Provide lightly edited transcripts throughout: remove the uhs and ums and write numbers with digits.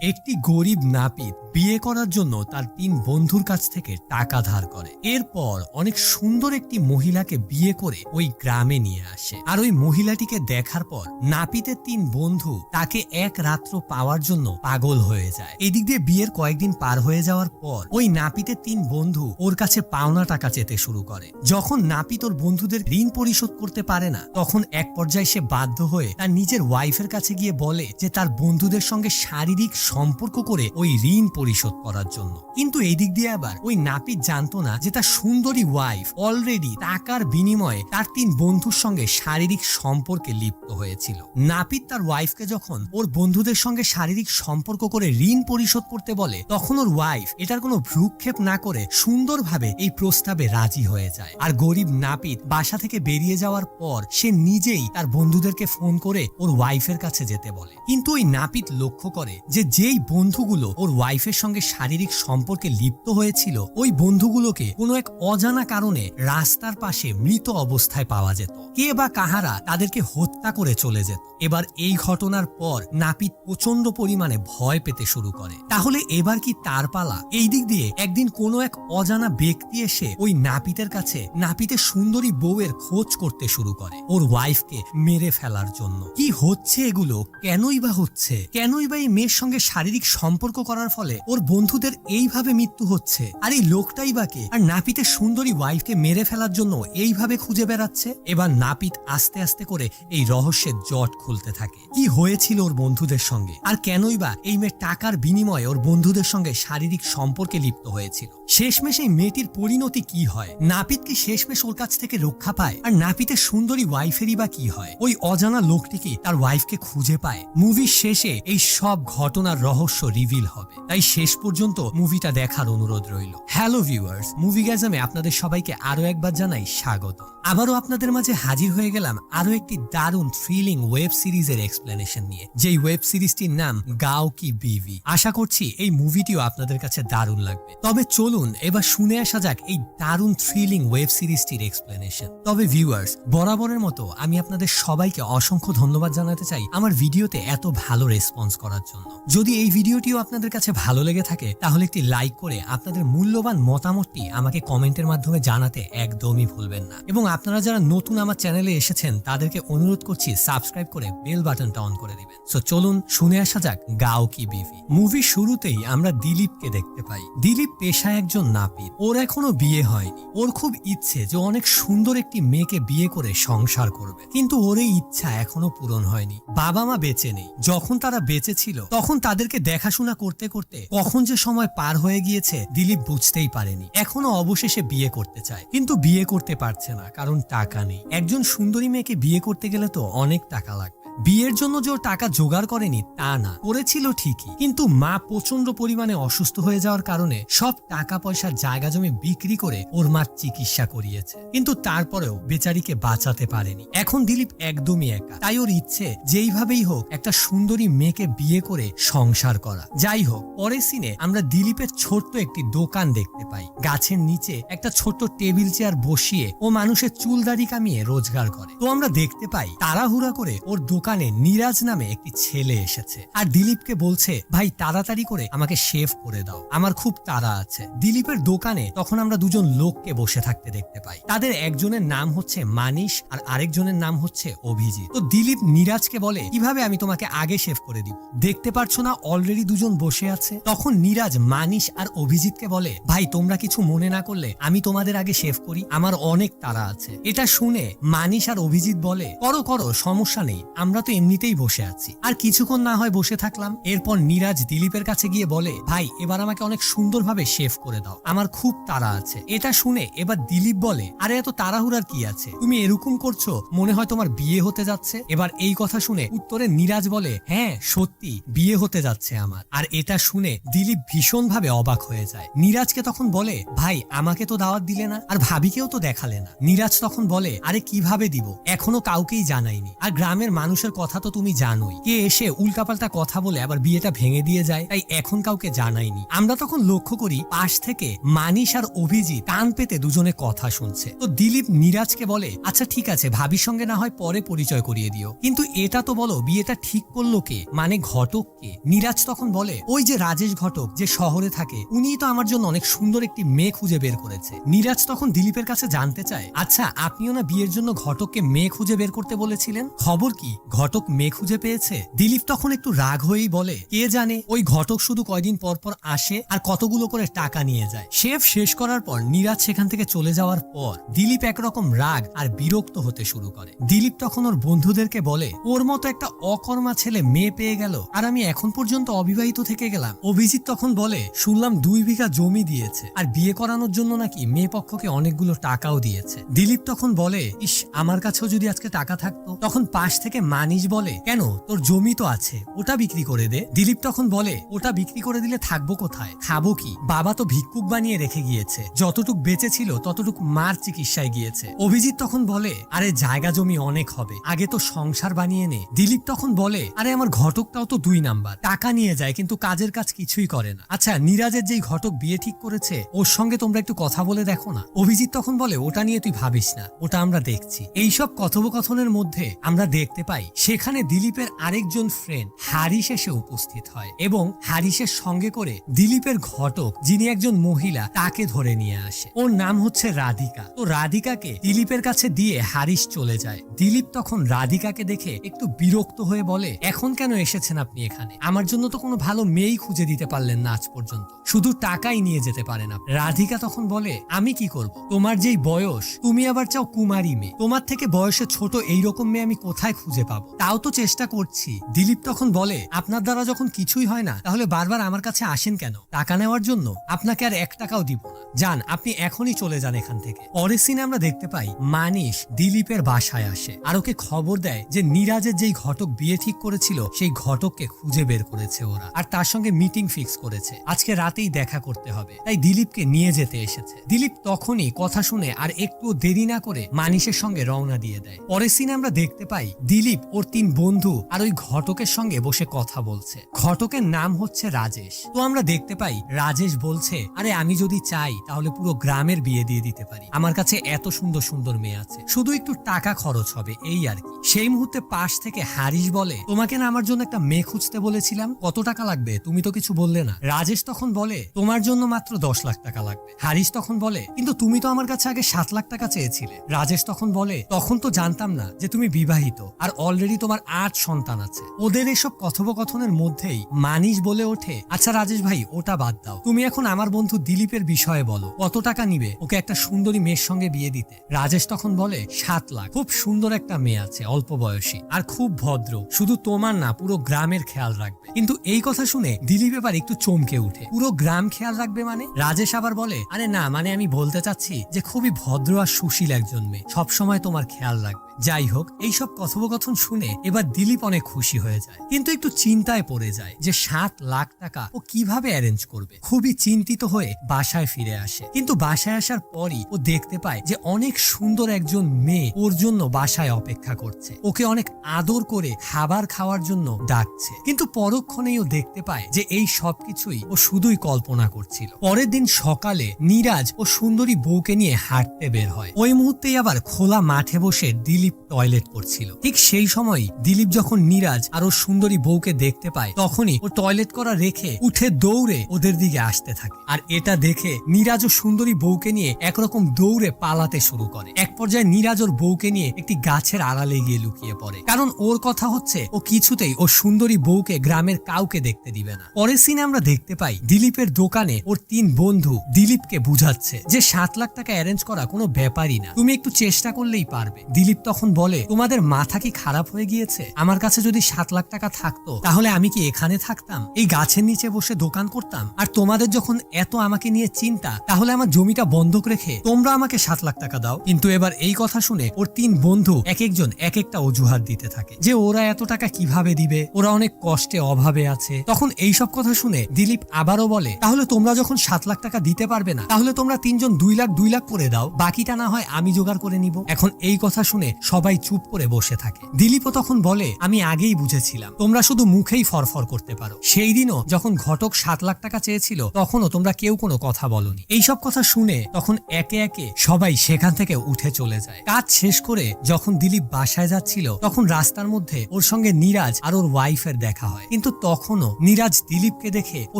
একটি গরিব নাপিত বিয়ে করার জন্য তার ৩ বন্ধুর কাছ থেকে টাকা ধার করে। এরপর অনেক সুন্দর একটি মহিলাকে বিয়ে করে ওই গ্রামে নিয়ে আসে। আর ওই মহিলাটিকে দেখার পর নাপিতের ৩ বন্ধু তাকে এক রাত্র পাওয়ার জন্য পাগল হয়ে যায়। এদিক দিয়ে বিয়ের কয়েকদিন পার হয়ে যাওয়ার পর ওই নাপিতের ৩ বন্ধু ওর কাছে পাওনা টাকা চেতে শুরু করে। যখন নাপিত ওর বন্ধুদের ঋণ পরিশোধ করতে পারে না, তখন এক পর্যায়ে সে বাধ্য হয়ে তার নিজের ওয়াইফের কাছে গিয়ে বলে যে তার বন্ধুদের সঙ্গে শারীরিক সম্পর্ক করে ওই ঋণ পরিশোধ করার জন্য। কিন্তু এই দিক দিয়ে আবার ওই নাপিত জানতো না যে তার সুন্দরী ওয়াইফ অলরেডি টাকার বিনিময়ে তার ৩ বন্ধুর সঙ্গে শারীরিক সম্পর্কে লিপ্ত হয়েছিল। নাপিত তার ওয়াইফকে যখন ওর বন্ধুদের সঙ্গে শারীরিক সম্পর্ক করে ঋণ পরিশোধ করতে বলে, তখন ওর ওয়াইফ এটার কোনো ভ্রুক্ষেপ না করে সুন্দরভাবে এই প্রস্তাবে রাজি হয়ে যায়। আর গরিব নাপিত বাসা থেকে বেরিয়ে যাওয়ার পর সে নিজেই তার বন্ধুদেরকে ফোন করে ওর ওয়াইফের কাছে যেতে বলে। কিন্তু ওই নাপিত লক্ষ্য করে যে যেই বন্ধুগুলো ওর ওয়াইফের সঙ্গে শারীরিক সম্পর্কে লিপ্ত হয়েছিল, ওই বন্ধুগুলোকে কোনো এক অজানা কারণে রাস্তার পাশে মৃত অবস্থায় পাওয়া যেত। কে বা কাহারা তাদেরকে হত্যা করে চলে যেত। এবার এই ঘটনার পর নাপিত প্রচন্ড পরিমাণে ভয় পেতে শুরু করে। তাহলে এবার কি তার পালা? এই দিক দিয়ে একদিন কোনো এক অজানা ব্যক্তি এসে ওই নাপিতের কাছে নাপিতের সুন্দরী বউয়ের খোঁজ করতে শুরু করে ওর ওয়াইফকে মেরে ফেলার জন্য। কি হচ্ছে এগুলো? কেনই বা হচ্ছে? কেনই বা এই মেয়ের সঙ্গে শারীরিক সম্পর্ক করার ফলে ওর বন্ধুদের এইভাবে মৃত্যু হচ্ছে? আর এই লোকটাই বা কে? আর নাপিতের সুন্দরী ওয়াইফকে মেরে ফেলার জন্য এইভাবে খুঁজে বেড়াচ্ছে। এবার নাপিত আস্তে আস্তে করে এই রহস্যের জট খুলতে থাকে। কি হয়েছিল ওর বন্ধুদের সঙ্গে, আর কেনই বা এই মেয়ে টাকার বিনিময়ে ওর বন্ধুদের সঙ্গে শারীরিক সম্পর্কে লিপ্ত হয়েছিল? শেষমেশ এই মেয়েটির পরিণতি কি হয়? নাপিত কি শেষমেশ ওর কাছ থেকে রক্ষা পায়? আর নাপিতের সুন্দরী ওয়াইফেরই বা কি হয়? ওই অজানা লোকটি কি তার ওয়াইফকে খুঁজে পায়? মুভির শেষে এই সব ঘটনার রহস্য রিভিল হবে, তাই শেষ পর্যন্ত মুভিটা দেখার অনুরোধ রইল। হ্যালো ভিউয়ার্স, মুভি গ্যাজামে আপনাদের সবাইকে আরো একবার জানাই স্বাগত। আবারও আপনাদের মাঝে হাজির হয়ে গেলাম আরো একটি দারুণ থ্রিলিং ওয়েব সিরিজের এক্সপ্লেনেশন নিয়ে, যেই ওয়েব সিরিজটির নাম গাঁও কি বিভি। আশা করছি এই মুভিটিও আপনাদের কাছে দারুণ লাগবে। তবে চলুন এবার শুনে আসা যাক এই দারুণ থ্রিলিং ওয়েব সিরিজটির এক্সপ্লেনেশন। তবে ভিউয়ার্স, বরাবরের মতো আমি আপনাদের সবাইকে অসংখ্য ধন্যবাদ জানাতে চাই আমার ভিডিওতে এত ভালো রেসপন্স করার জন্য। যদি এই ভিডিওটিও আপনাদের কাছে ভালো লেগে থাকে, তাহলে একটি লাইক করে আপনাদের মূল্যবান মতামতটি আমাকে কমেন্টের মাধ্যমে জানাতে একদমই ভুলবেন না। এবং আপনারা যারা নতুন আমার চ্যানেলে এসেছেন, তাদেরকে অনুরোধ করছি সাবস্ক্রাইব করে বেল বাটনটা অন করে দিবেন। সো চলুন শুনে আসা যাক গাঁও কি বিভি। মুভির শুরুতেই আমরা দিলীপকে দেখতে পাই। দিলীপ পেশায় একজন নাপিত। ওর এখনো বিয়ে হয়নি। ওর খুব ইচ্ছে যে অনেক সুন্দর একটি মেয়েকে বিয়ে করে সংসার করবে, কিন্তু ওর এই ইচ্ছা এখনো পূরণ হয়নি। বাবা মা বেঁচে নেই। যখন তারা বেঁচে ছিল, তখন তাদেরকে দেখাশোনা করতে করতে কখন যে সময় পার হয়ে গিয়েছে দিলীপ বুঝতেই পারেনি। এখনো অবশেষে বিয়ে করতে চায়, কিন্তু বিয়ে করতে পারছে না, কারণ টাকা নেই। একজন সুন্দরী মেয়েকে বিয়ে করতে গেলে তো অনেক টাকা লাগবে। বিয়ের জন্য যে ও টাকা জোগাড় করেনি তা না, করেছিল ঠিকই, কিন্তু মা প্রচন্ড পরিমাণে অসুস্থ হয়ে যাওয়ার কারণে সব টাকা পয়সার জায়গা জমি বিক্রি করে ওর মার চিকিৎসা করিয়েছে, কিন্তু তারপরেও বেচারিকে বাঁচাতে পারেনি। এখন দিলীপ একদমই একা, তাই ওর ইচ্ছে যেইভাবেই হোক একটা সুন্দরী মেয়েকে বিয়ে করে সংসার করা। যাই হোক, পরের সিনে আমরা দিলীপের ছোট্ট একটি দোকান দেখতে পাই। গাছের নিচে একটা ছোট্ট টেবিল চেয়ার বসিয়ে ও মানুষের চুলদাড়ি কামিয়ে রোজগার করে। তো আমরা দেখতে পাই তাড়াহুড়া করে ওর দোকানে নিরাজ নামে একটি ছেলে এসেছে আর দিলীপকে বলছে, ভাই তাড়াতাড়ি করে আমাকে শেভ করে দাও, আমার খুব তাড়া আছে। দিলীপের দোকানে তখন আমরা দুজন লোককে বসে থাকতে দেখতে পাই। তাদের একজনের নাম হচ্ছে মানিশ আর আরেকজনের নাম হচ্ছে অভিজিৎ। তো দিলীপ নিরাজকে বলে, কিভাবে আমি তোমাকে আগে শেভ করে দিব? দেখতে পারছো না অলরেডি দুজন বসে আছে? তখন নিরাজ মানিশ আর অভিজিৎকে বলে, ভাই তোমরা কিছু মনে না করলে আমি তোমাদের আগে শেভ করি, আমার অনেক তাড়া আছে। এটা শুনে মানিশ আর অভিজিৎ বলে, করো করো, সমস্যা নেই, আমরা তো এমনিতেই বসে আছি, আর কিছুক্ষণ না হয় বসে থাকলাম। এরপর নিরাজ দিলীপের কাছে গিয়ে বলে, ভাই এবার আমাকে অনেক সুন্দরভাবে শেভ করে দাও, আমার খুব তাড়া আছে। এটা শুনে এবার দিলীপ বলে, আরে এত তাড়াহুড়ার কি আছে, তুমি এরকম করছো মনে হয় তোমার বিয়ে হতে যাচ্ছে। এবার এই কথা শুনে উত্তরে নিরাজ বলে, হ্যাঁ সত্যি বিয়ে হতে যাচ্ছে আমার। আর এটা শুনে দিলীপ ভীষণ ভাবে অবাক হয়ে যায়। নিরাজকে তখন বলে, ভাই আমাকে তো দাওয়াত দিলে না, আর ভাবিকেও তো দেখালে না। নিরাজ তখন বলে, আরে কিভাবে দিব, এখনো কাউকেই জানাইনি, আর গ্রামের মানুষের মানুষের কথা তো তুমি জানোই, কে এসে উল্টাপাল্টা কথা বলে আবার বিয়েটা ভেঙে দিয়ে যায়, তাই এখন কাউকে জানাইনি। আমরা তখন লক্ষ্য করি পাশ থেকে মানিশ আর অভিজিৎ কান পেতে দুজনে কথা শুনছে। তো দিলীপ নীরাজকে বলে, আচ্ছা ঠিক আছে, ভাবির সঙ্গে না হয় পরে পরিচয় করিয়ে দিও, কিন্তু এটা তো বলো বিয়েটা ঠিক করলো কে, মানে ঘটক কে? নীরাজ তখন বলে, ওই যে রাজেশ ঘটক যে শহরে থাকে, উনিই তো আমার জন্য অনেক সুন্দর একটি মেয়ে খুঁজে বের করেছে। নীরাজ তখন দিলীপের কাছে জানতে চায়, আচ্ছা আপনিও না বিয়ের জন্য ঘটককে মেয়ে খুঁজে বের করতে বলেছিলেন, খবর কি ঘটক মেয়ে খুঁজে পেয়েছে? দিলীপ তখন একটু রাগ হয়েই বলে, কে জানে, ওই ঘটক শুধু কয়দিন পর পর আসে আর কতগুলো করে টাকা নিয়ে যায়। শেফ শেষ করার পর নীরাজ সেখান থেকে চলে যাওয়ার পর দিলীপ একরকম রাগ আর বিরক্ত হতে শুরু করে। দিলীপ তখন ওর বন্ধুদেরকে বলে, ওর মতো একটা অকর্মা ছেলে মেয়ে পেয়ে গেল আর আমি এখন পর্যন্ত অবিবাহিত থেকে গেলাম। অভিজিৎ তখন বলে, শুনলাম 2 বিঘা জমি দিয়েছে আর বিয়ে করানোর জন্য নাকি মেয়ে পক্ষকে অনেকগুলো টাকাও দিয়েছে। দিলীপ তখন বলে, ইস, আমার কাছেও যদি আজকে টাকা থাকতো। তখন পাশ থেকে মানিশ বলে, কেন, তোর জমি তো আছে, ওটা বিক্রি করে দে। দিলীপ তখন বলে, ওটা বিক্রি করে দিলে থাকবো কোথায়, খাবো কি? বাবা তো ভিক্ষুক বানিয়ে রেখে গিয়েছে, যতটুক বেঁচে ছিল ততটুক মার চিকিৎসায় গিয়েছে। অভিজিৎ তখন বলে, আরে জায়গা জমি অনেক হবে, আগে তো সংসার বানিয়ে নে। দিলীপ তখন বলে, আরে আমার ঘটকটাও তো 2 নাম্বার, টাকা নিয়ে যায় কিন্তু কাজের কাজ কিছুই করে না। আচ্ছা নীরাজের যেই ঘটক বিয়ে ঠিক করেছে ওর সঙ্গে তোমরা একটু কথা বলে দেখো না। অভিজিৎ তখন বলে, ওটা নিয়ে তুই ভাবিস না, ওটা আমরা দেখছি। এইসব কথোপকথনের মধ্যে আমরা দেখতে পাই সেখানে দিলীপের আরেকজন ফ্রেন্ড হারিস এসে উপস্থিত হয় এবং হারিসের সঙ্গে করে দিলীপের ঘটক যিনি একজন মহিলা তাকে ধরে নিয়ে আসে। ওর নাম হচ্ছে রাধিকা। তো রাধিকাকে দিলীপের কাছে দিয়ে হারিস চলে যায়। দিলীপ তখন রাধিকাকে দেখে একটু বিরক্ত হয়ে বলে, এখন কেন এসেছেন আপনি এখানে? আমার জন্য তো কোনো ভালো মেয়েই খুঁজে দিতে পারলেন না আজ পর্যন্ত, শুধু টাকাই নিয়ে যেতে পারেন আপনি। রাধিকা তখন বলে, আমি কি করব, তোমার যেই বয়স, তুমি আবার চাও কুমারী মেয়ে, তোমার থেকে বয়সে ছোট এইরকম মেয়ে আমি কোথায় খুঁজে পাবো? তাও তো চেষ্টা করছি। দিলীপ তখন বলে, আপনার দ্বারা যখন কিছুই হয় না তাহলে বারবার আমার কাছে আসেন কেন? টাকা নেওয়ার জন্য? আপনাকে আর 1 টাকাও দিব না, যান, আপনি এখনই চলে যান এখান থেকে। পরের সিনে আমরা দেখতে পাই মানিশ দিলীপের বাসায় আসে আর ওকে খবর দেয় যে নীরাজের যেই ঘটক বিয়ে ঠিক করেছিল সেই ঘটককে খুঁজে বের করেছে ওরা, আর তার সঙ্গে মিটিং ফিক্স করেছে, আজকে রাতেই দেখা করতে হবে, তাই দিলীপকে নিয়ে যেতে এসেছে। দিলীপ তখনই কথা শুনে আর একটু দেরি না করে মানিশের সঙ্গে রওনা দিয়ে দেয়। পরের সিনে আমরা দেখতে পাই দিলীপ ওর 3 বন্ধু আর ওই ঘটকের সঙ্গে বসে কথা বলছে। ঘটকের নাম হচ্ছে রাজেশ। তো আমরা দেখতে পাই রাজেশ বলছে, আরে আমি যদি চাই তাহলে পুরো গ্রামের বিয়ে দিয়ে দিতে পারি, আমার কাছে এত সুন্দর সুন্দর মেয়ে আছে, শুধু একটু টাকা খরচ হবে, এই আর কি। সেই মুহূর্তে পাশ থেকে হারিস বলে, তোমাকে না আমার জন্য একটা মেয়ে খুঁজতে বলেছিলাম, কত টাকা লাগবে তুমি তো কিছু বললে না। রাজেশ তখন বলে, তোমার জন্য মাত্র 10 লাখ টাকা লাগবে। হারিস তখন বলে, কিন্তু তুমি তো আমার কাছে আগে 7 লাখ টাকা চেয়েছিলে। রাজেশ তখন বলে, তখন তো জানতাম না যে তুমি বিবাহিত আর অলরেডি তোমার 8 সন্তান আছে। ওদের এসব কথোপকথনের মধ্যেই মানিশ বলে ওঠে, আচ্ছা রাজেশ ভাই, ওটা বাদ দাও, তুমি এখন আমার বন্ধু দিলীপের বিষয়ে বলো, কত টাকা নিবে ওকে একটা সুন্দরী মেয়ের সঙ্গে বিয়ে দিতে? রাজেশ তখন বলে, 7 লাখ। খুব সুন্দর একটা মেয়ে আছে, অল্প বয়সী আর খুব ভদ্র, শুধু তোমার না পুরো গ্রামের খেয়াল রাখবে। কিন্তু এই কথা শুনে দিলীপ এবার একটু চমকে উঠে, পুরো গ্রাম খেয়াল রাখবে মানে? রাজেশ আবার বলে, আরে না, মানে আমি বলতে চাচ্ছি যে খুবই ভদ্র আর সুশীল একজন মেয়ে, সবসময় তোমার খেয়াল রাখবে। যাই হোক, এইসব কথোপকথন শুনে এবার দিলীপ অনেক খুশি হয়ে যায়, কিন্তু একটু চিন্তায় পড়ে যায় যে 7 লাখ টাকা ও কিভাবে অ্যারেঞ্জ করবে। খুবই চিন্তিত হয়ে বাসায় ফিরে আসে, কিন্তু বাসায় আসার পরই ও দেখতে পায় যে অনেক সুন্দর একজন মেয়ে ওর জন্য বাসায় অপেক্ষা করছে, ওকে অনেক আদর করে খাবার খাওয়ার জন্য ডাকছে। কিন্তু পরক্ষণেই ও দেখতে পায় যে এই সবকিছুই ও শুধুই কল্পনা করছিল। পরের দিন সকালে নীরাজ ও সুন্দরী বউকে নিয়ে হাঁটতে বের হয়। ওই মুহূর্তেই আবার খোলা মাঠে বসে দিলীপ টয়লেট করছিল। ঠিক সেই সময় দিলীপ যখন নীরাজ আর ওর সুন্দরী বউকে দেখতে পায় তখনই ও টয়লেট করা রেখে উঠে দৌড়ে ওদের দিকে আসতে থাকে। আর এটা দেখে নীরাজ ও সুন্দরী বউকে নিয়ে একরকম দৌড়ে পালাতে শুরু করে। এক পর্যায়ে নীরাজ ওর বউকে নিয়ে একটি গাছের আড়ালে গিয়ে লুকিয়ে পড়ে, কারণ ওর কথা হচ্ছে ও কিছুতেই ও সুন্দরী বউকে গ্রামের কাউকে দেখতে দিবে না। পরের সিনে আমরা দেখতে পাই দিলীপের দোকানে ওর 3 বন্ধু দিলীপকে বুঝাচ্ছে যে 7 লাখ টাকা অ্যারেঞ্জ করা কোনো ব্যাপারই না, তুমি একটু চেষ্টা করলেই পারবে। দিলীপ তখন বলে, তোমাদের মাথা কি খারাপ হয়ে গিয়েছে? আমার কাছে যদি 7 লাখ টাকা থাকতো তাহলে আমি কি এখানে থাকতাম, এই গাছের নিচে বসে দোকান করতাম? আর তোমাদের যখন এত আমাকে নিয়ে চিন্তা, তাহলে আমার জমিটা বন্ধক রেখে তোমরা আমাকে 7 লাখ টাকা দাও। কিন্তু এবার এই কথা শুনে ওর 3 বন্ধু এক একজন এক একটা অজুহাত দিতে থাকে যে ওরা এত টাকা কিভাবে দিবে, ওরা অনেক কষ্টে অভাবে আছে। তখন এইসব কথা শুনে দিলীপ আবারও বলে, তাহলে তোমরা যখন 7 লাখ টাকা দিতে পারবে না তাহলে তোমরা 3 জন 2 লাখ করে দাও, বাকিটা না হয় আমি জোগাড় করে নিব। এখন এই কথা শুনে সবাই চুপ করে বসে থাকে। দিলীপও তখন বলে, আমি আগেই বুঝেছিলাম তোমরা শুধু মুখেই ফরফর করতে পারো। সেই দিনও যখন ঘটক 7 লাখ টাকা চেয়েছিল তখনও তোমরা কেউ কোনো কথা বলনি। এইসব কথা শুনে তখন একে একে সবাই সেখান থেকে উঠে চলে যায়। কাজ শেষ করে যখন দিলীপ বাসায় যাচ্ছিল তখন রাস্তার মধ্যে ওর সঙ্গে নীরাজ আর ওর ওয়াইফের দেখা হয়, কিন্তু তখনও নীরাজ দিলীপকে দেখে ও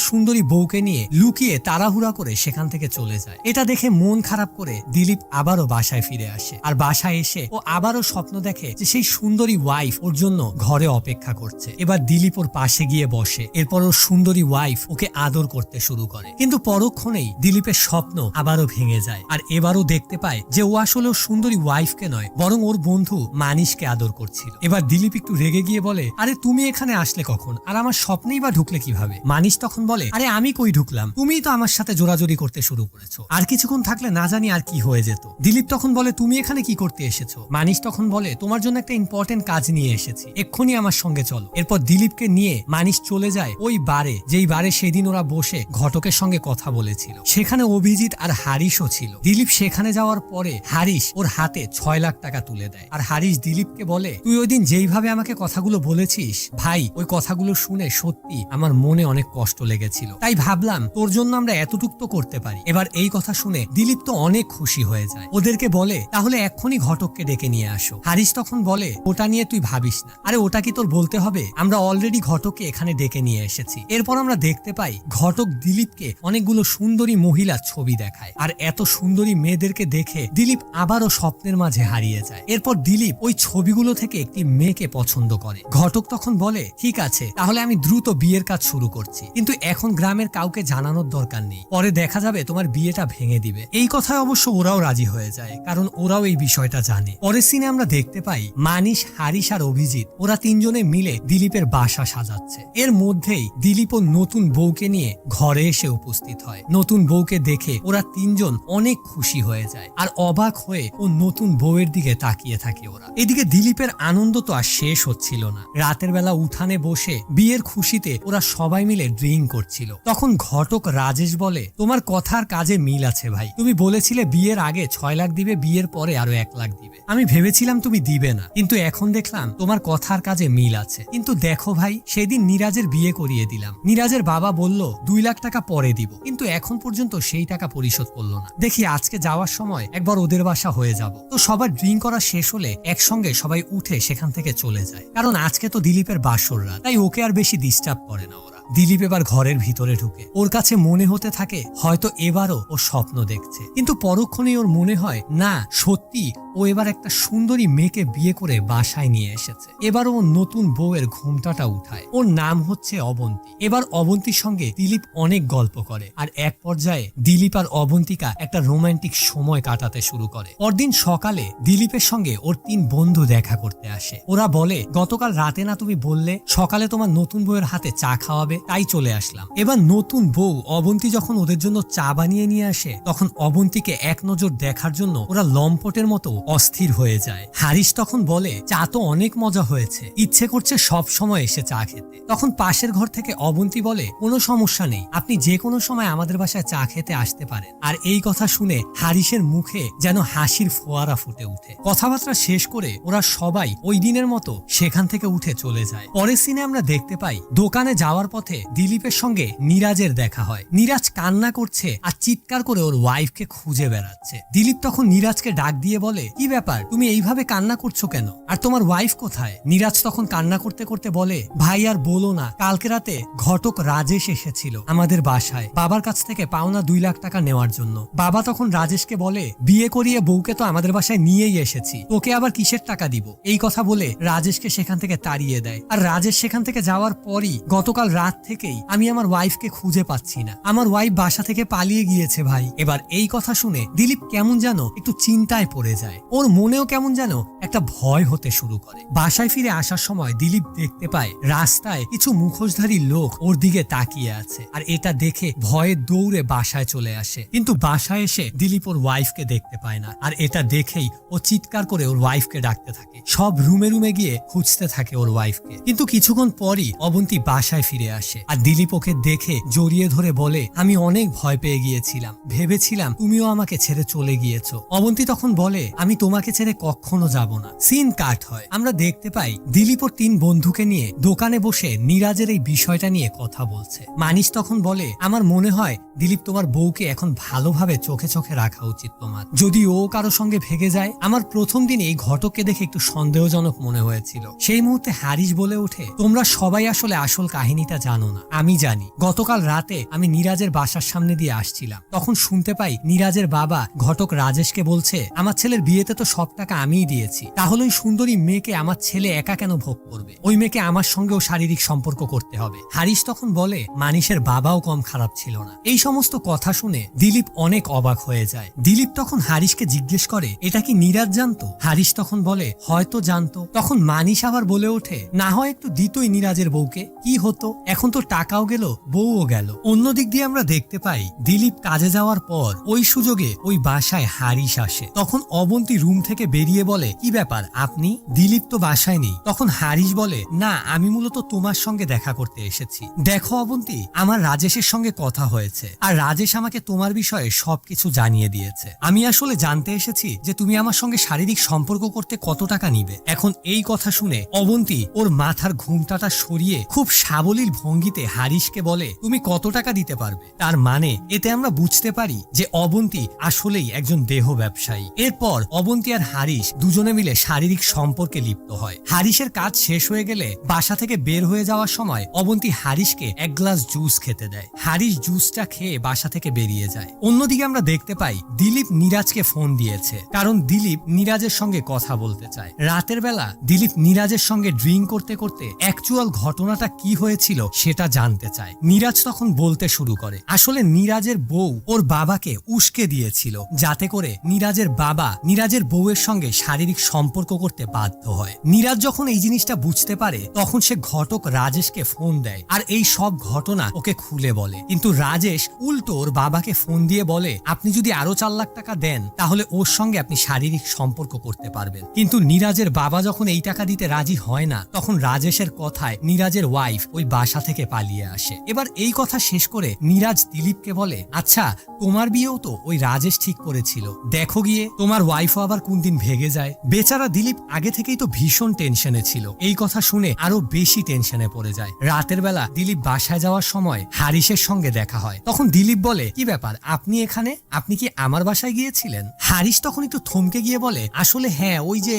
সুন্দরী বউকে নিয়ে লুকিয়ে তাড়াহুড়া করে সেখান থেকে চলে যায়। এটা দেখে মন খারাপ করে দিলীপ আবারও বাসায় ফিরে আসে। আর বাসায় এসে ও আবারও স্বপ্ন দেখে যে সেই সুন্দরী ওয়াইফ ওর জন্য ঘরে অপেক্ষা করছে। এবার দিলীপ ওর পাশে গিয়ে বসে, এরপর ওর সুন্দরী ওয়াইফ ওকে আদর করতে শুরু করে। কিন্তু পরক্ষণেই দিলীপের স্বপ্ন আবারও ভেঙে যায়। আর এবারও দেখতে পায় যে ও আসলে ওর সুন্দরী ওয়াইফকে নয় বরং ওর বন্ধু মানিশকে আদর করছিল। এবার দিলীপ একটু রেগে গিয়ে বলে, আরে তুমি এখানে আসলে কখন, আর আমার স্বপ্নেই বা ঢুকলে কিভাবে? মানিশ তখন বলে, আরে আমি কই ঢুকলাম, তুমিই তো আমার সাথে জোরাজোরি করতে শুরু করেছো, আর কিছুক্ষণ থাকলে না জানি আর কি হয়ে যেত। দিলীপ তখন বলে, তুমি এখানে কি করতে এসেছো? মানিশ তখন বলে, তোমার জন্য একটা ইম্পর্টেন্ট কাজ নিয়ে এসেছি, এক্ষুনি আমার সঙ্গে চলো। এরপর দিলীপকে নিয়ে মানিশ চলে যায় ওই বারে, যেই বারে সেদিন ওরা বসে ঘটকের সঙ্গে কথা বলেছিল। সেখানে অভিজিৎ আর হারিশও ছিল। দিলীপ সেখানে যাওয়ার পরে হারিশ ওর হাতে 6 লাখ টাকা তুলে দেয়। আর হারিশ দিলীপকে বলে, তুই ওই দিন যেইভাবে আমাকে কথাগুলো বলেছিস ভাই, ওই কথাগুলো শুনে সত্যি আমার মনে অনেক কষ্ট লেগেছিল, তাই ভাবলাম তোর জন্য আমরা এতটুক তো করতে পারি। এবার এই কথা শুনে দিলীপ তো অনেক খুশি হয়ে যায়। ওদেরকে বলে, তাহলে এক্ষুনি ঘটককে ডেকে নিয়ে আসো। হারিশ তখন বলে, ওটা নিয়ে তুই ভাবিস না, আরে ওটা কি তোর বলতে হবে, আমরা অলরেডি ঘটককে এখানে ডেকে নিয়ে এসেছি। এরপর আমরা দেখতে পাই ঘটক দিলীপকে অনেকগুলো সুন্দরী মহিলার ছবি দেখায়। আর এত সুন্দরী মেয়েদেরকে দেখে দিলীপ আবারও স্বপ্নের মাঝে হারিয়ে যায়। এরপর দিলীপ ওই ছবিগুলো থেকে একটি মেয়েকে পছন্দ করে। ঘটক তখন বলে, ঠিক আছে তাহলে আমি দ্রুত বিয়ের কাজ শুরু করছি, কিন্তু এখন গ্রামের কাউকে জানানোর দরকার নেই, পরে দেখা যাবে তোমার বিয়েটা ভেঙে দিবে। এই কথায় অবশ্য ওরাও রাজি হয়ে যায়, কারণ ওরাও এই বিষয়টা জানে। পরের সিনে আমরা দেখতে পাই মানিশ, হারিশ আর অভিজিৎ ওরা তিনজনে মিলে দিলীপের বাসা সাজাচ্ছে। এর মধ্যেই দিলীপ ও নতুন বউকে নিয়ে ঘরে এসে উপস্থিত হয়। নতুন বউকে দেখে ওরা তিনজন অনেক খুশি হয়ে যায়, আর অবাক হয়ে ও নতুন বউয়ের দিকে তাকিয়ে থাকে ওরা। এদিকে দিলীপের আনন্দ তো আর শেষ হচ্ছিল না। রাতের বেলা উঠানে বসে বিয়ের খুশিতে ওরা সবাই মিলে ড্রিঙ্ক করছিল। তখন ঘটক রাজেশ বলে, তোমার কথার কাজে মিল আছে ভাই, তুমি বলেছিলে বিয়ের আগে 6 লাখ দিবে, বিয়ের পরে আরো 1 লাখ দিবে। আমি ভেবেছিলাম তুমি দিবে না, কিন্তু এখন দেখলাম তোমার কথার কাজে মিল আছে। কিন্তু দেখো ভাই, সেদিন নীরাজের বিয়ে করিয়ে দিলাম, নীরাজের বাবা বলল 2 লাখ টাকা পরে দিব, কিন্তু এখন পর্যন্ত সেই টাকা পরিশোধ করলো না। দেখি আজকে যাওয়ার সময় একবার ওদের বাসা হয়ে যাব। তো সবার ড্রিঙ্ক করা শেষ হলে একসঙ্গে সবাই উঠে সেখান থেকে চলে যায়, কারণ আজকে তো দিলীপের বাসর রাত, তাই ওকে আর বেশি ডিস্টার্ব করে না ওরা। দিলীপ এবার ঘরের ভিতরে ঢুকে। ওর কাছে মনে হতে থাকে হয়তো এবারও ও স্বপ্ন দেখছে, কিন্তু পরক্ষণেই ওর মনে হয় না, সত্যি ও এবার একটা সুন্দরী মেয়েকে বিয়ে করে বাসায় নিয়ে এসেছে। এবার ও নতুন বউয়ের ঘুমটাটা উঠায়। ওর নাম হচ্ছে অবন্তী। এবার অবন্তীর সঙ্গে দিলীপ অনেক গল্প করে, আর এক পর্যায়ে দিলীপ আর অবন্তিকা একটা রোমান্টিক সময় কাটাতে শুরু করে। পরদিন সকালে দিলীপের সঙ্গে ওর 3 বন্ধু দেখা করতে আসে। ওরা বলে, গতকাল রাতে না তুমি বললে সকালে তোমার নতুন বউয়ের হাতে চা খাওয়াবে, তাই চলে আসলাম। এবার নতুন বউ অবন্তী যখন ওদের জন্য চা বানিয়ে নিয়ে আসে, তখন অবন্তীকে এক নজর দেখার জন্য ওরা লম্পটের মতো অস্থির হয়ে যায়। হারিশ তখন বলে, চা তো অনেক মজা হয়েছে, ইচ্ছে করছে সব সময় এসে চা খেতে। তখন পাশের ঘর থেকে অবন্তী বলে, কোনো সমস্যা নেই, আপনি যে কোনো সময় আমাদের বাসায় চা খেতে আসতে পারেন। আর এই কথা শুনে হারিশের মুখে যেন হাসির ফোয়ারা ফুটে ওঠে। কথাবার্তা শেষ করে ওরা সবাই ওই দিনের মতো সেখান থেকে উঠে চলে যায়। পরের সিনে আমরা দেখতে পাই দোকানে যাওয়ার পথে দিলীপের সঙ্গে নীরাজের দেখা হয়। নীরাজ কান্না করছে আর চিৎকার করে ওর ওয়াইফকে খুঁজে বেড়াচ্ছে। দিলীপ তখন নীরাজকে ডাক দিয়ে বলে, কি ব্যাপার, তুমি এইভাবে কান্না করছো কেন, আর তোমার ওয়াইফ কোথায়? নীরাজ তখন কান্না করতে করতে বলে, ভাই আর বলো না, কালকে রাতে ঘটক রাজেশ এসেছিল আমাদের বাসায় বাবার কাছ থেকে পাওনা 2 লাখ টাকা নেওয়ার জন্য। বাবা তখন রাজেশকে বলে, বিয়ে করিয়ে বউকে তো আমাদের বাসায় নিয়েই এসেছি, তোকে আবার কিসের টাকা দিব? এই কথা বলে রাজেশকে সেখান থেকে তাড়িয়ে দেয়। আর রাজেশ সেখান থেকে যাওয়ার পরই গতকাল রাত থেকেই আমি আমার ওয়াইফকে খুঁজে পাচ্ছি না, আমার ওয়াইফ বাসা থেকে পালিয়ে গিয়েছে ভাই। এবার এই কথা শুনে দিলীপ কেমন যেন একটু চিন্তায় পড়ে যায়। ওর মনেও কেমন যেন একটা ভয় হতে শুরু করে। বাসায় ফিরে আসার সময় দিলীপ দেখতে পায় রাস্তায় কিছু মুখোশধারী লোক ওর দিকে তাকিয়ে আছে, আর এটা দেখে ভয়ে দৌড়ে বাসায় চলে আসে। কিন্তু বাসায় এসে দিলীপ ওর ওয়াইফকে দেখতে পায় না, আর এটা দেখেই ও চিৎকার করে ওর ওয়াইফকে ডাকতে থাকে। সব রুমে রুমে গিয়ে খুঁজতে থাকে ওর ওয়াইফকে, কিন্তু কিছুক্ষণ পরই অবন্তী বাসায় ফিরে আসে আর দিলীপ ওকে দেখে জড়িয়ে ধরে বলে, আমি অনেক ভয় পেয়ে গিয়েছিলাম, ভেবেছিলাম তুমিও আমাকে ছেড়ে চলে গিয়েছো। অবন্তী তখন বলে, আমি তোমাকে ছেড়ে কখনো যাব না। সিন কাট হয়। আমরা দেখতে পাই দিলীপ ওর 3 বন্ধুকে নিয়ে দোকানে বসে নীরাজের এই বিষয়টা নিয়ে কথা বলছে। মানিশ তখন বলে, আমার মনে হয় দিলীপ তোমার বউকে এখন ভালোভাবে চোখে চোখে রাখা উচিত তোমার। যদি ও কারো সঙ্গে ভেগে যায়। আমার প্রথম দিন এই ঘটককে দেখে একটু সন্দেহজনক মনে হয়েছিল। সেই মুহূর্তে হারিশ বলে ওঠে, তোমরা সবাই আসলে আসল কাহিনীটা জানো না, আমি জানি। গতকাল রাতে আমি নীরাজের বাসার সামনে দিয়ে আসছিলাম, তখন শুনতে পাই নীরাজের বাবা ঘটক রাজেশকে বলছে, আমার ছেলের বিয়েতে তো সব টাকা আমিই দিয়েছি, তাহলে ওই সুন্দরী মেয়েকে আমার ছেলে একা কেন ভোগ করবে? ওই মেয়েকে আমার সঙ্গেও শারীরিক সম্পর্ক করতে হবে। হারিশ তখন বলে, মানিশের বাবাও কম খারাপ ছিল না। এই সমস্ত কথা শুনে দিলীপ অনেক অবাক হয়ে যায়। দিলীপ তখন হারিশকে জিজ্ঞেস করে, এটা কি নীরাজ জানতো? হারিশ তখন বলে, হয়তো জানতো। তখন মানিশ আবার বলে ওঠে, না হয় একটু দিতই নীরাজের বউকে, কি হতো? এখন তো টাকাও গেল, বউও গেল। অন্যদিক দিয়ে আমরা দেখতে পাই দিলীপ কাজে যাওয়ার পর ওই সুযোগে ওই বাসায় হারিশ আসে। তখন অবন্তী রুম থেকে বেরিয়ে বলে, কি ব্যাপার আপনি? দিলীপ তো বাসায় নেই। তখন হারিশ বলে, না আমি মূলত তোমার সঙ্গে দেখা করতে এসেছি। দেখো অবন্তী, আমার রাজেশের সঙ্গে কথা হয়েছে আর রাজেশ আমাকে তোমার বিষয়ে সবকিছু জানিয়ে দিয়েছে। আমি আসলে জানতে এসেছি যে তুমি আমার সঙ্গে শারীরিক সম্পর্ক করতে কত টাকা নিবে। এখন এই কথা শুনে অবন্তী ওর মাথার ঘুমটাটা সরিয়ে খুব সাবলীল ভঙ্গিতে হারিশকে বলে, তুমি কত টাকা দিতে পারবে? তার মানে এতে আমরা বুঝতে পারি যে অবন্তী আসলেই একজন দেহ ব্যবসায়ী। এরপর অবন্তী আর হারিশ দুজনে মিলে শারীরিক সম্পর্কে লিপ্ত হয়। হারিশের কাজ শেষ হয়ে গেলে বাসা থেকে বের হয়ে যাওয়ার সময় অবন্তী হারিশকে 1 গ্লাস জুস খেতে দেয়। হারিশ জুসটা খেয়ে বাসা থেকে বেরিয়ে যায়। অন্যদিকে আমরা দেখতে পাই দিলীপ নীরাজকে ফোন দিয়েছে, কারণ দিলীপ নীরাজের সঙ্গে কথা বলতে চায়। রাতের বেলা দিলীপ নীরাজের সঙ্গে ড্রিঙ্ক করতে করতে অ্যাকচুয়াল ঘটনাটা কি হয়েছিল সেটা জানতে চায়। নীরাজ তখন বলতে শুরু করে, আসলে নীরাজের বউ ওর বাবাকে উস্কে দিয়েছিল, যাতে করে নীরাজের বাবা নীরাজের বউয়ের সঙ্গে শারীরিক সম্পর্ক করতে বাধ্য হয়। নীরাজ যখন এই জিনিসটা বুঝতে পারে তখন সে ঘটক রাজেশকে ফোন দেয় আর এই সব ঘটনা ওকে খুলে বলে। কিন্তু রাজেশ উল্টো ওর বাবাকে ফোন দিয়ে বলে, আপনি যদি আরো 4 লাখ টাকা দেন তাহলে ওর সঙ্গে আপনি শারীরিক সম্পর্ক করতে পারবেন। কিন্তু নীরাজের বাবা যখন এই টাকা দিতে রাজি হয় না, তখন রাজেশের কথায় নীরাজের ওয়াইফ ওই বাসা থেকে পালিয়ে আসে। এবার এই কথা শেষ করে নীরাজ দিলীপকে বলে, আচ্ছা তোমার বিয়েও তো ওই রাজেশ ঠিক করেছিল, দেখো গিয়ে তোমার ওয়াইফও আবার কোন দিন ভেগে যায়। বেচারা দিলীপ আগে থেকেই তো ভীষণ টেনশনে ছিল। এই কথা শুনে আরো বেশি টেনশনে পড়ে যায়। রাতের বেলা দিলীপ বাসায় যাওয়ার সময় হারিশের সঙ্গে দেখা হয়। তখন দিলীপ বলে, কি ব্যাপার আপনি এখানে? আপনি কি আমার বাসায় গিয়েছিলেন? হারিশ তখন একটু থমকে গিয়ে বলে, আসলে হ্যাঁ, ওই যে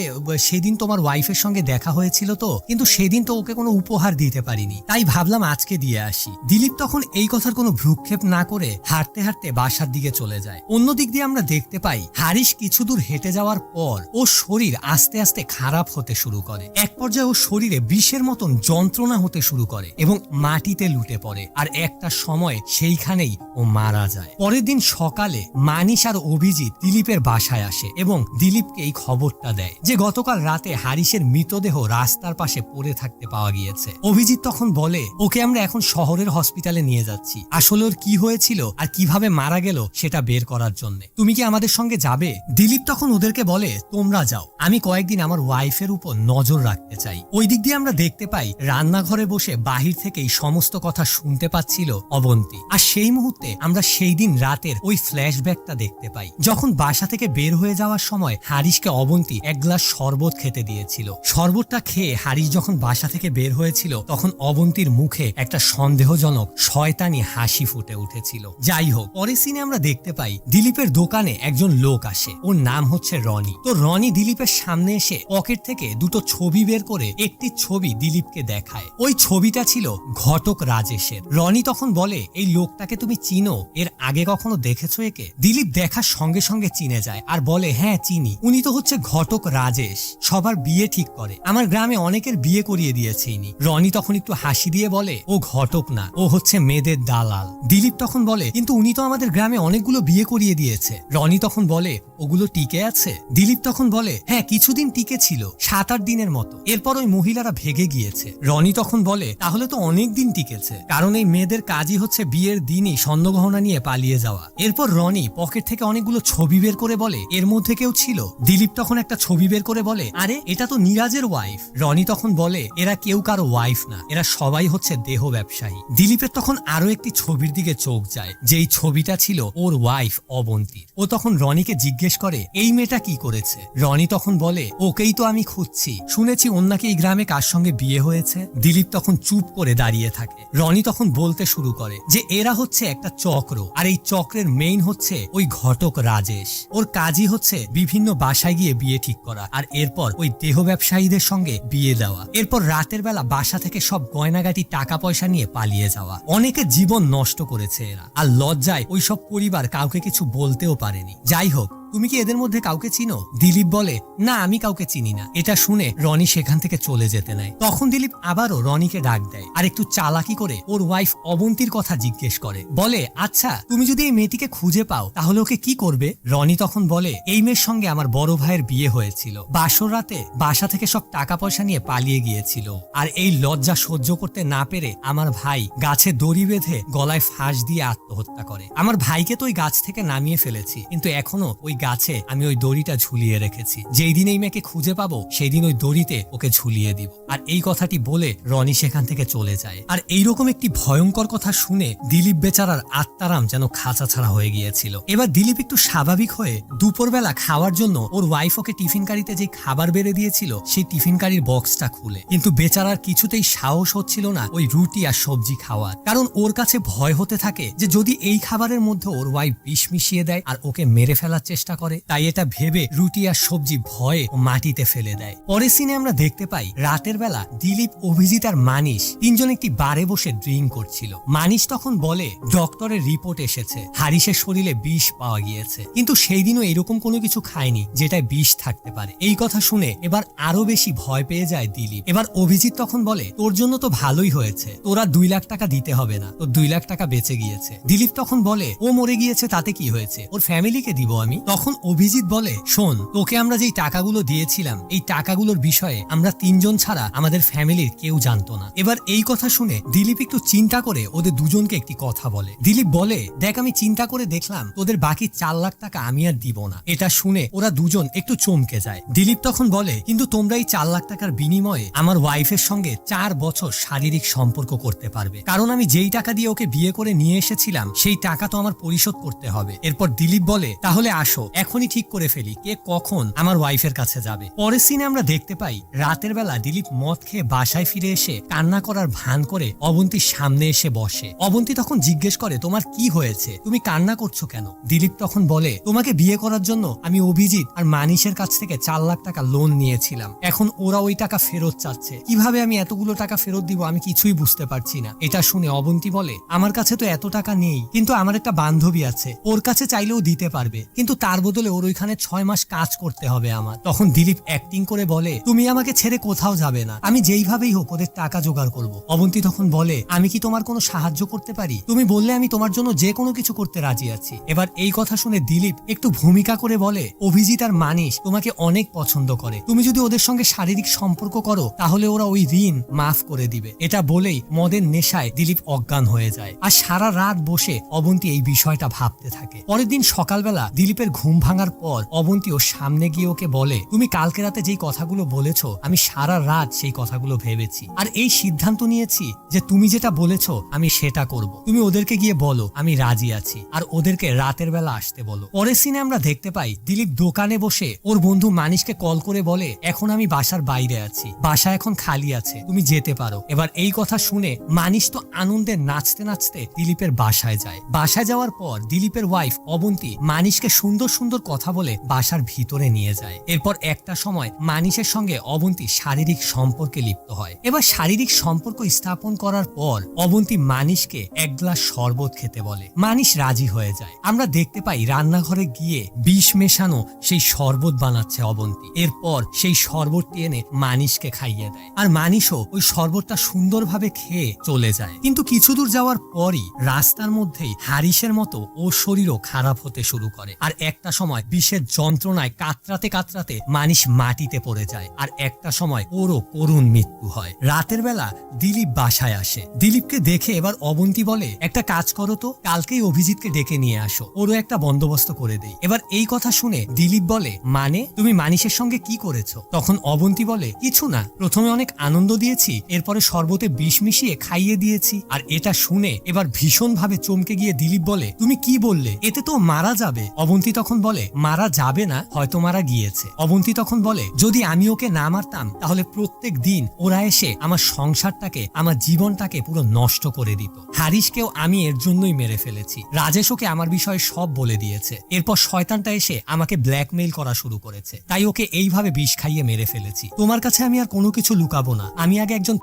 সেদিন তোমার ওয়াইফের সঙ্গে দেখা হয়েছিল তো, কিন্তু সেদিন তো ওকে কোনো উপহার দিতে পারিনি, তাই ভাবলাম আজকে দিয়ে আসি। দিলীপ তখন এই কথার কোনো ভ্রুক্ষেপ না করে হাঁটতে হাঁটতে বাসার দিকে চলে যায়। অন্যদিক দিয়ে আমরা দেখতে পাই হারিশ কিছু দূর হেঁটে যাওয়ার পর ওর শরীর আস্তে আস্তে খারাপ হতে শুরু করে। এক পর্যায়ে ওর শরীরে বিষের মতন যন্ত্রণা হতে শুরু করে এবং মাটিতে লুটে পড়ে আর একটা সময় সেইখানেই ও মারা যায়। পরের দিন সকালে মানিশ আর অভিজিৎ দিলীপের বাসায় আসে এবং দিলীপকে এই খবরটা দেয় যে গতকাল রাতে হারিশের মৃতদেহ রাস্তার পাশে পড়ে থাকতে পাওয়া গিয়েছে। অভিজিৎ তখন বলে, ওকে আমরা এখন শহরের হসপিটালে নিয়ে যাচ্ছি, আসলে ওর কি হয়েছিল আর কিভাবে মারা গেল সেটা বের করার জন্য। তুমি কি আমাদের সঙ্গে যাবে? দিলীপ তখন ওদেরকে বলে, তোমরা যাও, আমি কয়েকদিন আমার ওয়াইফের উপর নজর রাখতে চাই। ওই দিক দিয়ে আমরা দেখতে পাই রান্নাঘরে বসে বাহির থেকেই সমস্ত কথা শুনতে পাচ্ছিল অবন্তী। আর সেই মুহূর্তে আমরা সেই দিন রাতের ওই ফ্ল্যাশব্যাকটা দেখতে পাই, যখন বাসা থেকে বের হয়ে যাওয়ার সময় হারিশকে অবন্তী 1 গ্লাস শরবত খেতে দিয়েছিল। শরবতটা খেয়ে হারিশ যখন বাসা থেকে বের হয়েছিল তখন অবন্তীর মুখে একটা সন্দেহজনক শয়তানি হাসি ফুটে উঠেছিল। যাই হোক, পরের সিনে আমরা দেখতে পাই দিলীপের দোকানে একজন লোক আসে, ওর নাম হচ্ছে রনি। তো রনি দিলীপের সামনে এসে পকেট থেকে 2টো ছবি বের করে একটি ছবি দিলীপকে দেখায়। ওই ছবিটা ছিল ঘটক রাজেশের। রনি তখন বলে, এই লোকটাকে তুমি চিনো? এর আগে কখনো দেখেছো একে? দিলীপ দেখার সঙ্গে সঙ্গে চিনে যায় আর বলে, হ্যাঁ চিনি, উনি তো হচ্ছে ঘটক রাজেশ, সবার বিয়ে ঠিক করে, আমার গ্রামে অনেকের বিয়ে করিয়ে দিয়েছে ইনি। রনি তখন একটু হাসি দিয়ে বলে, ও ঘটক না, ও হচ্ছে মেয়েদের দালাল। দিলীপ তখন বলে, কিন্তু উনি তো আমাদের গ্রামে অনেকগুলো বিয়ে করিয়ে দিয়েছে। রনি তখন বলে, ও ওগুলো টিকে আছে? দিলীপ তখন বলে, হ্যাঁ কিছুদিন টিকে ছিল, 7-8 দিনের মতো। এরপর ওই মহিলারা ভেগে গিয়েছে। রনি তখন বলে, তাহলে তো অনেক দিন টিকেছে, কারণ এই মেয়েদের কাজই হচ্ছে বিয়ের দিনই স্বর্ণগহনা নিয়ে পালিয়ে যাওয়া। এরপর রনি পকেট থেকে অনেকগুলো ছবি বের করে বলে, এর মধ্যে কেউ ছিল? দিলীপ তখন একটা ছবি বের করে বলে, আরে এটা তো নীরাজের ওয়াইফ। রনি তখন বলে, এরা কেউ কারো ওয়াইফ না, এরা সবাই হচ্ছে দেহ ব্যবসায়ী। দিলীপের তখন আরো একটি ছবির দিকে চোখ যায়, যেই ছবিটা ছিল ওর ওয়াইফ অবন্তীর। ও তখন রনিকে জিজ্ঞেস করে, এই মেয়েটা কি করেছে? রনি তখন বলে, ওকেই তো আমি খুঁজছি, শুনেছি ওর নাকি এই গ্রামে কার সঙ্গে বিয়ে হয়েছে। দিলীপ তখন চুপ করে দাঁড়িয়ে থাকে। রনি তখন বলতে শুরু করে যে এরা হচ্ছে একটা চক্র, আর এই চক্রের মেইন হচ্ছে ওই ঘটক রাজেশ। ওর কাজই হচ্ছে বিভিন্ন বাসায় গিয়ে বিয়ে ঠিক করা, আর এরপর ওই দেহ ব্যবসায়ীদের সঙ্গে বিয়ে দেওয়া। এরপর রাতের বেলা বাসা থেকে সব গয়নাগাটি টাকা পয়সা নিয়ে পালিয়ে যাওয়া। অনেকের জীবন নষ্ট করেছে এরা, আর লজ্জায় ওই সব পরিবার কাউকে কিছু বলতেও পারেনি। যাই হোক, তুমি কি এদের মধ্যে কাউকে চিনো? দিলীপ বলে, না আমি কাউকে চিনি না। এটা শুনে রনি সেখান থেকে চলে যেতে নেয়। তখন দিলীপ আবারও রনিকে ডাক দেয়, আর একটু চালাকি করে ওর ওয়াইফ অবন্তীর কথা জিজ্ঞেস করে। বলে, আচ্ছা তুমি যদি এই মেয়েটিকে খুঁজে পাও তাহলে ওকে কি করবে? রনি তখন বলে, এই মেয়ের সঙ্গে আমার বড় ভাইয়ের বিয়ে হয়েছিল, বাসর রাতে বাসা থেকে সব টাকা পয়সা নিয়ে পালিয়ে গিয়েছিল, আর এই লজ্জা সহ্য করতে না পেরে আমার ভাই গাছে দড়ি বেঁধে গলায় ফাঁস দিয়ে আত্মহত্যা করে। আমার ভাইকে তো ওই গাছ থেকে নামিয়ে ফেলেছি, কিন্তু এখনো ওই গাছে আমি ওই দড়িটা ঝুলিয়ে রেখেছি। যেই দিন এই মেয়েকে খুঁজে পাবো সেই দিন ওই দড়িতে ওকে ঝুলিয়ে দিব। আর এই কথাটি বলে রনি সেখান থেকে চলে যায়। আর এইরকম একটি ভয়ঙ্কর কথা শুনে দিলীপ বেচারার আত্মারাম যেন খাঁচা ছাড়া হয়ে গিয়েছিল। এবার দিলীপ একটু স্বাভাবিক হয়ে দুপুরবেলা খাওয়ার জন্য ওর ওয়াইফ ওকে টিফিন কারিতে যে খাবার বেড়ে দিয়েছিল সেই টিফিন কারির বক্সটা খুলে, কিন্তু বেচারার কিছুতেই সাহস হচ্ছিল না ওই রুটি আর সবজি খাওয়ার, কারণ ওর কাছে ভয় হতে থাকে যে যদি এই খাবারের মধ্যে ওর ওয়াইফ বিষ মিশিয়ে দেয় আর ওকে মেরে ফেলার চেষ্টা করে। তাই এটা ভেবে রুটি আর সবজি ভয়ে ও মাটিতে ফেলে দেয়। পরের সিনে আমরা দেখতে পাই রাতের বেলা দিলীপ, অভিজিৎ আর মানিশ তিনজন একটি বারে বসে ড্রিঙ্ক করছিল। মানিশ তখন বলে, ডক্টরের রিপোর্ট এসেছে, হারিসের শরীরে বিষ পাওয়া গিয়েছে, কিন্তু সেই দিনও এরকম কোনো কিছু খায়নি যেটায় বিষ থাকতে পারে। এই কথা শুনে এবার আরো বেশি ভয় পেয়ে যায় দিলীপ। এবার অভিজিৎ তখন বলে, তোর জন্য তো ভালোই হয়েছে, তোরা 2 লাখ টাকা দিতে হবে না, তোর 2 লাখ টাকা বেঁচে গিয়েছে। দিলীপ তখন বলে, ও মরে গিয়েছে তাতে কি হয়েছে, ওর ফ্যামিলিকে দিব আমি। তখন অভিজিৎ বলে, শোন, তোকে আমরা যেই টাকাগুলো দিয়েছিলাম এই টাকাগুলোর বিষয়ে আমরা 3 জন ছাড়া আমাদের ফ্যামিলির কেউ জানতো না। এবার এই কথা শুনে দিলীপ একটু চিন্তা করে ওদের দুজনকে একটি কথা বলে। দিলীপ বলে, দেখ আমি চিন্তা করে দেখলাম তোদের বাকি 4 লাখ টাকা আমি আর দিব না। এটা শুনে ওরা দুজন একটু চমকে যায়। দিলীপ তখন বলে, কিন্তু তোমরা এই 4 লাখ টাকার বিনিময়ে আমার ওয়াইফের সঙ্গে 4 বছর শারীরিক সম্পর্ক করতে পারবে, কারণ আমি যেই টাকা দিয়ে ওকে বিয়ে করে নিয়ে এসেছিলাম সেই টাকা তো আমার পরিশোধ করতে হবে। এরপর দিলীপ বলে, তাহলে আসো এখনই ঠিক করে ফেলি কে কখন আমার ওয়াইফের কাছে যাবে। পরের সিনে আমরা দেখতে পাই রাতের বেলা দিলীপ মদ খেয়ে বাসায় ফিরে এসে কান্না করার ভান করে অবন্তীর সামনে এসে বসে। অবন্তী তখন জিজ্ঞেস করে, তোমার কি হয়েছে, তুমি কান্না করছো কেন? দিলীপ তখন বলে, তোমাকে বিয়ে করার জন্য আমি অভিজিৎ আর মানিশের কাছ থেকে 4 লাখ টাকা লোন নিয়েছিলাম, এখন ওরা ওই টাকা ফেরত চাচ্ছে, কিভাবে আমি এতগুলো টাকা ফেরত দিব আমি কিছুই বুঝতে পারছি না। এটা শুনে অবন্তী বলে, আমার কাছে তো এত টাকা নেই, কিন্তু আমার একটা বান্ধবী আছে, ওর কাছে চাইলেও দিতে পারবে, কিন্তু তার বদলে ওর ওইখানে 6 মাস কাজ করতে হবে আমার। তখন দিলীপ অ্যাক্টিং করে বলে, তুমি আমাকে ছেড়ে কোথাও যাবে না, আমি যেইভাবেই হোক ওদের টাকা জোগাড় করব। অবন্তী তখন বলে, আমি কি তোমার কোনো সাহায্য করতে পারি? তুমি বললে আমি তোমার জন্য যে কোনো কিছু করতে রাজি আছি। এবার এই কথা শুনে দিলীপ একটু ভূমিকা করে বলে, অভিজিৎ আর মানিশ তোমাকে অনেক পছন্দ করে, তুমি যদি ওদের সঙ্গে শারীরিক সম্পর্ক করো তাহলে ওরা ওই ঋণ মাফ করে দিবে। এটা বলেই মদের নেশায় দিলীপ অজ্ঞান হয়ে যায়, আর সারা রাত বসে অবন্তী এই বিষয়টা ভাবতে থাকে। পরের দিন সকালবেলা দিলীপের ঘুম ভাঙার পর অবন্তী ওর সামনে গিয়ে ওকে বলে, তুমি কালকে রাতে যেই কথাগুলো বলেছো আমি সারা রাত সেই কথাগুলো ভেবেছি, আর এই সিদ্ধান্ত নিয়েছি যে তুমি যেটা বলেছো আমি সেটা করব। তুমি ওদেরকে গিয়ে বলো আমি রাজি আছি, আর ওদেরকে রাতের বেলা আসতে বলো। পরের সিনে আমরা দেখতে পাই দিলীপ দোকানে বসে ওর বন্ধু মানিশকে কল করে বলে, এখন আমি বাসার বাইরে আছি, বাসা এখন খালি আছে, তুমি যেতে পারো। এবার এই কথা শুনে মানিশ তো আনন্দে নাচতে নাচতে দিলীপের বাসায় যায়। বাসায় যাওয়ার পর দিলীপের ওয়াইফ অবন্তী মানিশকে সুন্দর সুন্দর কথা বলে বাসার ভিতরে নিয়ে যায়। এরপর একটা সময় মানিশের সঙ্গে অবন্তী শারীরিক সম্পর্কে লিপ্ত হয়। এবার শারীরিক সম্পর্ক স্থাপন করার পর অবন্তী মানিশকে 1 গ্লাস শরবত খেতে বলে। মানিশ রাজি হয়ে যায়। আমরা দেখতে পাই রান্নাঘরে গিয়ে বিষ মেশানো সেই শরবত বানাচ্ছে অবন্তী। এরপর সেই শরবতটি এনে মানিশকে খাইয়ে দেয়, আর মানিশও ওই শরবতটা সুন্দরভাবে খেয়ে চলে যায়। কিন্তু কিছু দূর যাওয়ার পরই রাস্তার মধ্যেই হারিসের মতো ওর শরীরও খারাপ হতে শুরু করে, আর এক একটা সময় বিষের যন্ত্রণায় কাতরাতে কাতরাতে মানিশ মাটিতে পড়ে যায়, আর একটা সময় ওরও করুণ মৃত্যু হয়। রাতের বেলা দিলীপ বাসায় আসে। দিলীপকে দেখে এবার অবন্তী বলে, একটা কাজ করো তো, কালকেই অভিজিৎকে ডেকে নিয়ে আসো, ওরও একটা বন্দোবস্ত করে দেই। এবার এই কথা শুনে দিলীপ বলে, মানে তুমি মানিশের সঙ্গে কি করেছো? তখন অবন্তী বলে, কিছু না, প্রথমে অনেক আনন্দ দিয়েছি, এরপরে শরবতে বিষ মিশিয়ে খাইয়ে দিয়েছি। আর এটা শুনে এবার ভীষণ ভাবে চমকে গিয়ে দিলীপ বলে, তুমি কি বললে? এতে তো মারা যাবে। অবন্তী তখন বলে, মারা যাবে না, হয়তো মারা গিয়েছে। অবন্তী তখন বলে, যদি আমি ওকে না মারতাম তাহলে প্রত্যেক দিন ওরা এসে আমার সংসারটাকে, আমার জীবনটাকে পুরো নষ্ট করে দিত। হারিশকেও আমি এর জন্যই মেরে ফেলেছি। রাজেশ ওকে আমার বিষয়ে সব বলে দিয়েছে। এরপর শয়তানটা এসে আমাকে ব্ল্যাকমেইল করা শুরু করেছে, তাই ওকে এইভাবে বিষ খাইয়ে মেরে ফেলেছি। তোমার কাছে আমি আর কোনো কিছু লুকাবো না, আমি আগে একজন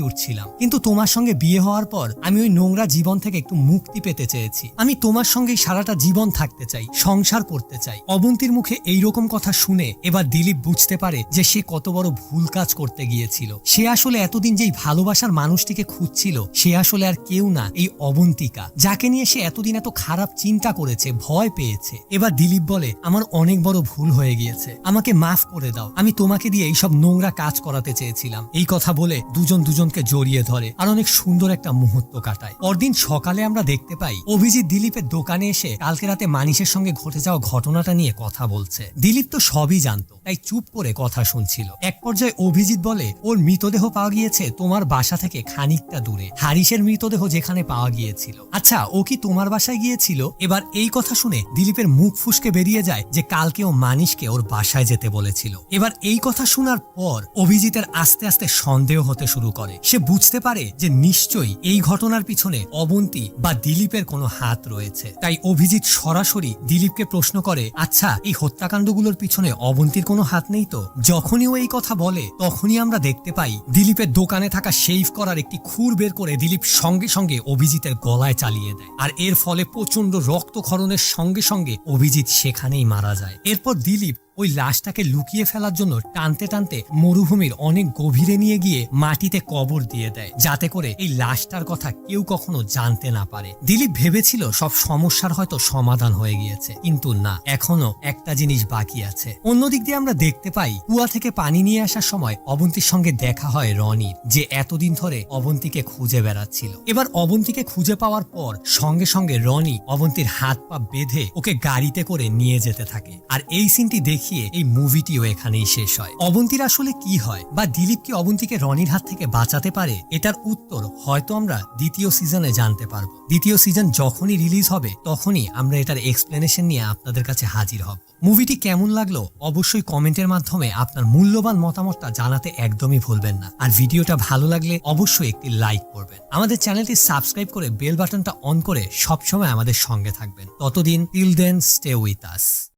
উঠছিলাম, কিন্তু তোমার সঙ্গে বিয়ে হওয়ার পর আমি ওই নোংরা জীবন থেকে একটু মুক্তি পেতে চেয়েছি। আমি তোমার সঙ্গেই সারাটা জীবন থাকতে চাই, সংসার করতে চাই। অবন্তীর মুখে এইরকম কথা শুনে এবার দিলীপ বুঝতে পারে যে সে কত বড় ভুল কাজ করতে গিয়েছিল। সে আসলে এতদিন যেই ভালোবাসার মানুষটিকে খুঁজছিল, সে আসলে আর কেউ না, এই অবন্তিকা, যাকে নিয়ে সে এতদিন এত খারাপ চিন্তা করেছে, ভয় পেয়েছে। এবার দিলীপ বলে, আমার অনেক বড় ভুল হয়ে গিয়েছে, আমাকে মাফ করে দাও, আমি তোমাকে দিয়ে এইসব নোংরা কাজ করাতে চেয়েছিলাম। এই কথা বলে দুজনকে জড়িয়ে ধরে আর অনেক সুন্দর একটা মুহূর্ত কাটায়। পরদিন সকালে আমরা দেখতে পাই অভিজিৎ দিলীপের দোকানে এসে কালকে রাতে মানিশের সঙ্গে ঘটে যাওয়া ঘটনাটা নিয়ে কথা বলছে। দিলীপ তো সবই জানতো, তাই চুপ করে কথা শুনছিল। এক পর্যায়ে অভিজিৎ বলে, ওর মৃতদেহ পাওয়া গিয়েছে তোমার বাসা থেকে খানিকটা দূরে, হারিশের মৃতদেহ যেখানে পাওয়া গিয়েছিল। আচ্ছা, ও কি তোমার বাসায় গিয়েছিল? এবার এই কথা শুনে দিলীপের মুখ ফুসকে বেরিয়ে যায় যে কালকে ও মানিশকে ওর বাসায় যেতে বলেছিল। এবার এই কথা শোনার পর অভিজিতের আস্তে আস্তে সন্দেহ হতে শুরু করে। সে বুঝতে পারে যে নিশ্চয়ই এই ঘটনার পিছনে অবন্তী বা দিলীপের কোনো হাত রয়েছে। তাই অভিজিৎ সরাসরি দিলীপকে প্রশ্ন করে, আচ্ছা, এই হত্যাকাণ্ডগুলোর পিছনে অবন্তীর কোনো হাত নেই তো? যখনই ও এই কথা বলে তখনই আমরা দেখতে পাই দিলীপের দোকানে থাকা শেভ করার একটি খুর বের করে দিলীপ সঙ্গে সঙ্গে অভিজিতের গলায় চালিয়ে দেয়, আর এর ফলে প্রচন্ড রক্তক্ষরণের সঙ্গে সঙ্গে অভিজিৎ সেখানেই মারা যায়। এরপর দিলীপ ওই লাশটাকে লুকিয়ে ফেলার জন্য টানতে টানতে মরুভূমির অনেক গভীরে নিয়ে গিয়ে মাটিতে কবর দিয়ে দেয়, যাতে করে এই লাশটার কথা কেউ কখনো জানতে না পারে। দিলীপ ভেবেছিল সব সমস্যার হয়তো সমাধান হয়ে গিয়েছে, কিন্তু না, এখনো একটা জিনিস বাকি আছে। অন্যদিক দিয়ে আমরা দেখতে পাই কুয়া থেকে পানি নিয়ে আসার সময় অবন্তীর সঙ্গে দেখা হয় রনির, যে এতদিন ধরে অবন্তীকে খুঁজে বেড়াচ্ছিল। এবার অবন্তীকে খুঁজে পাওয়ার পর সঙ্গে সঙ্গে রনি অবন্তীর হাত পা বেঁধে ওকে গাড়িতে করে নিয়ে যেতে থাকে। আর এই সিনটি দেখিয়ে এই মুভিটিও এখানেই শেষ হয়। অবন্তীর আসলে কি হয়, বা দিলীপ কি অবন্তীকে রনির হাত থেকে বাঁচাতে পারে? এটার উত্তর হয়তো আমরা দ্বিতীয় সিজনে জানতে পারবো। দ্বিতীয় সিজন যখনই রিলিজ হবে তখনই আমরা এটার এক্সপ্লেনেশন নিয়ে আপনাদের কাছে হাজির হব। মুভিটি কেমন লাগলো অবশ্যই কমেন্টের মাধ্যমে আপনার মূল্যবান মতামতটা জানাতে একদমই ভুলবেন না। আর ভিডিওটা ভালো লাগলে অবশ্যই একটি লাইক করবেন। আমাদের চ্যানেলটি সাবস্ক্রাইব করে বেল বাটনটা অন করে সবসময় আমাদের সঙ্গে থাকবেন। ততদিন, till then, stay with us.